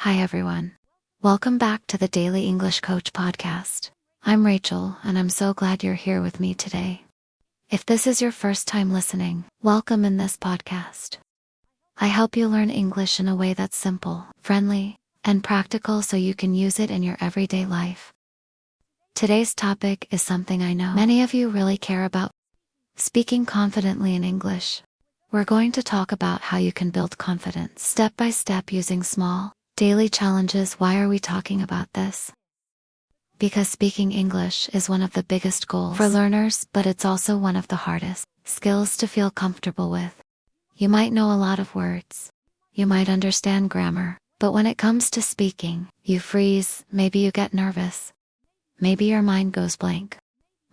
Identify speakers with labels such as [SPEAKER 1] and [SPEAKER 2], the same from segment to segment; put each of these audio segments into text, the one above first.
[SPEAKER 1] Hi everyone. Welcome back to the Daily English Coach podcast. I'm Rachel, and I'm so glad you're here with me today. If this is your first time listening, welcome in this podcast. I help you learn English in a way that's simple, friendly, and practical so you can use it in your everyday life. Today's topic is something I know many of you really care about: speaking confidently in English. We're going to talk about how you can build confidence step by step using small, daily challenges. Why are we talking about this? Because speaking English is one of the biggest goals for learners, but it's also one of the hardest skills to feel comfortable with. You might know a lot of words. You might understand grammar, but when it comes to speaking, you freeze. Maybe you get nervous. Maybe your mind goes blank.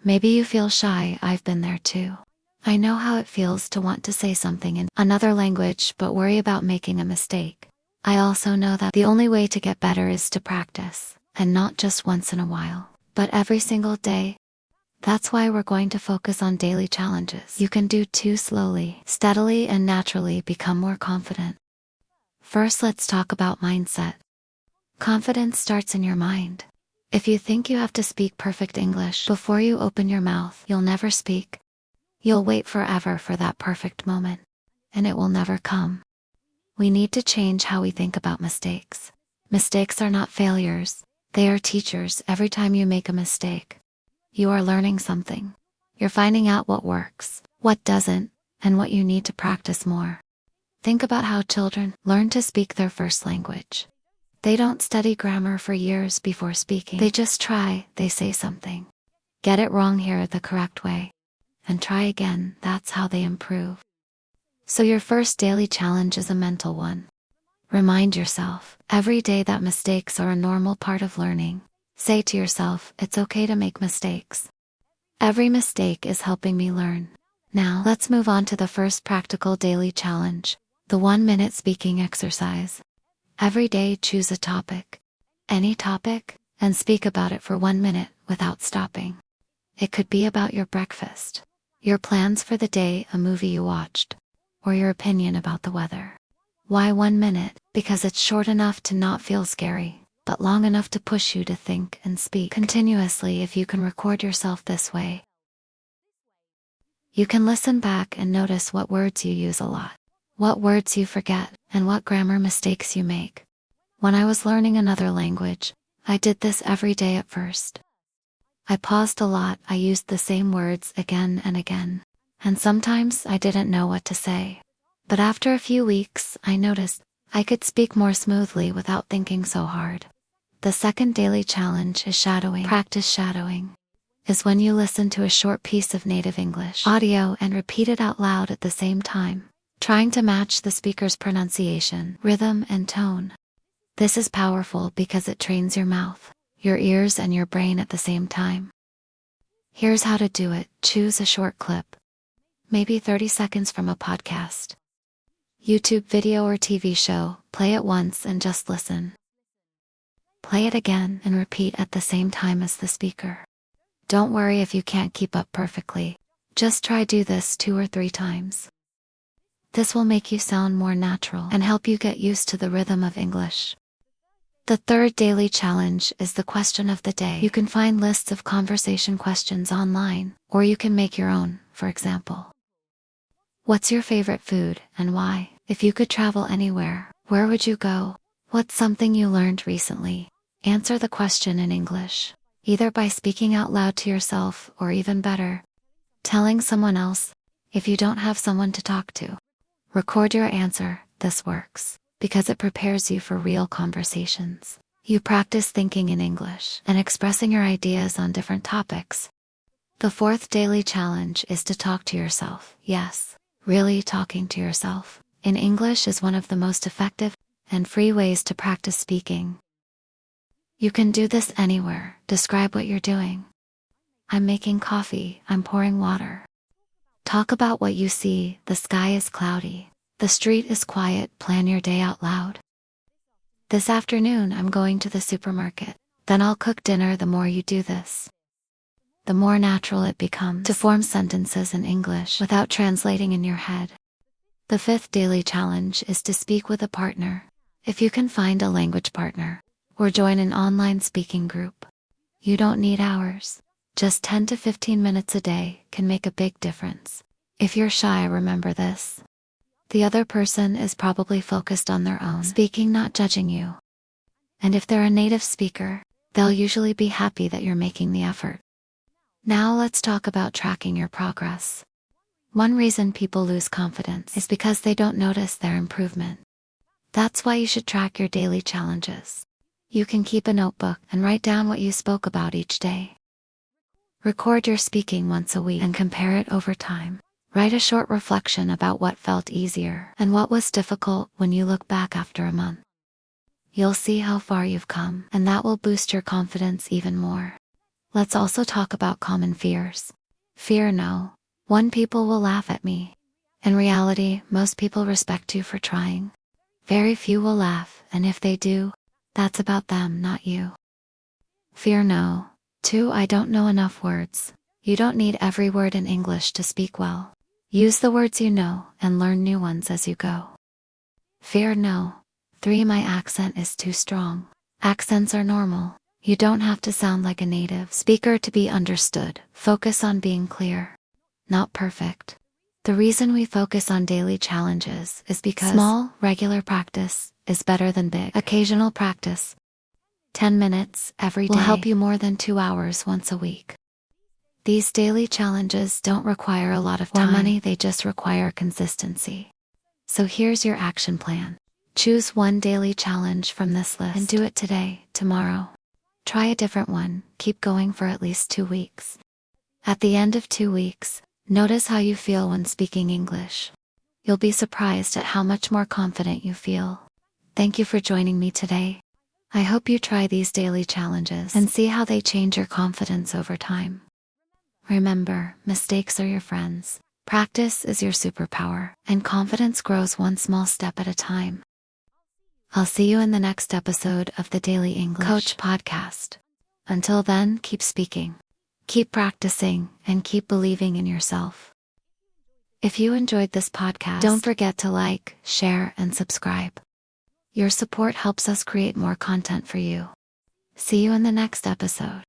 [SPEAKER 1] Maybe you feel shy. I've been there too. I know how it feels to want to say something in another language but worry about making a mistake. I also know that the only way to get better is to practice, and not just once in a while, but every single day. That's why we're going to focus on daily challenges you can do to slowly, steadily, and naturally become more confident. First, let's talk about mindset. Confidence starts in your mind. If you think you have to speak perfect English before you open your mouth, you'll never speak. You'll wait forever for that perfect moment, and it will never come. We need to change how we think about mistakes. Mistakes are not failures, they are teachers. Every time you make a mistake, you are learning something. You're finding out what works, what doesn't, and what you need to practice more. Think about how children learn to speak their first language. They don't study grammar for years before speaking. They just try. They say something, get it wrong, hear the correct way, and try again. That's how they improve. So your first daily challenge is a mental one. Remind yourself every day that mistakes are a normal part of learning. Say to yourself, it's okay to make mistakes. Every mistake is helping me learn. Now, let's move on to the first practical daily challenge, the 1-minute speaking exercise. Every day, choose a topic, any topic, and speak about it for 1 minute without stopping. It could be about your breakfast, your plans for the day, a movie you watched, or your opinion about the weather. Why 1 minute? Because it's short enough to not feel scary, but long enough to push you to think and speak continuously. If you can record yourself this way, you can listen back and notice what words you use a lot, what words you forget, and what grammar mistakes you make. When I was learning another language, I did this every day at first. I paused a lot. I used the same words again and again, and sometimes I didn't know what to say. But after a few weeks, I noticed I could speak more smoothly without thinking so hard. The second daily challenge is shadowing. Practice shadowing is when you listen to a short piece of native English audio and repeat it out loud at the same time, trying to match the speaker's pronunciation, rhythm, and tone. This is powerful because it trains your mouth, your ears, and your brain at the same time. Here's how to do it. Choose a short clip, maybe 30 seconds from a podcast, YouTube video, or TV show. Play it once and just listen. Play it again and repeat at the same time as the speaker. Don't worry if you can't keep up perfectly. Just try do this 2 or 3 times. This will make you sound more natural and help you get used to the rhythm of English. The third daily challenge is the question of the day. You can find lists of conversation questions online, or you can make your own. For example, what's your favorite food and why? If you could travel anywhere, where would you go? What's something you learned recently? Answer the question in English, either by speaking out loud to yourself, or even better, telling someone else. If you don't have someone to talk to, record your answer. This works because it prepares you for real conversations. You practice thinking in English and expressing your ideas on different topics. The fourth daily challenge is to talk to yourself. Yes, really talking to yourself in English is one of the most effective and free ways to practice speaking. You can do this anywhere. Describe what you're doing. I'm making coffee. I'm pouring water. Talk about what you see. The sky is cloudy. The street is quiet. Plan your day out loud. This afternoon, I'm going to the supermarket. Then I'll cook dinner. The more you do this, the more natural it becomes to form sentences in English without translating in your head. The fifth daily challenge is to speak with a partner. If you can find a language partner or join an online speaking group, you don't need hours. Just 10 to 15 minutes a day can make a big difference. If you're shy, remember this. The other person is probably focused on their own speaking, not judging you. And if they're a native speaker, they'll usually be happy that you're making the effort. Now let's talk about tracking your progress. One reason people lose confidence is because they don't notice their improvement. That's why you should track your daily challenges. You can keep a notebook and write down what you spoke about each day. Record your speaking once a week and compare it over time. Write a short reflection about what felt easier and what was difficult when you look back after a month. You'll see how far you've come, and that will boost your confidence even more. Let's also talk about common fears. Fear no. One, people will laugh at me. In reality, most people respect you for trying. Very few will laugh, and if they do, that's about them, not you. Fear no. 2, I don't know enough words. You don't need every word in English to speak well. Use the words you know and learn new ones as you go. Fear no. 3, my accent is too strong. Accents are normal. You don't have to sound like a native speaker to be understood. Focus on being clear, not perfect. The reason we focus on daily challenges is because small, regular practice is better than big, occasional practice. 10 minutes every day will help you more than 2 hours once a week. These daily challenges don't require a lot of time or money, they just require consistency. So here's your action plan. Choose one daily challenge from this list and do it today, tomorrow. Try a different one, keep going for at least 2 weeks. At the end of 2 weeks, notice how you feel when speaking English. You'll be surprised at how much more confident you feel. Thank you for joining me today. I hope you try these daily challenges and see how they change your confidence over time. Remember, mistakes are your friends. Practice is your superpower, and confidence grows one small step at a time. I'll see you in the next episode of the Daily English Coach podcast. Until then, keep speaking, keep practicing, and keep believing in yourself. If you enjoyed this podcast, don't forget to like, share, and subscribe. Your support helps us create more content for you. See you in the next episode.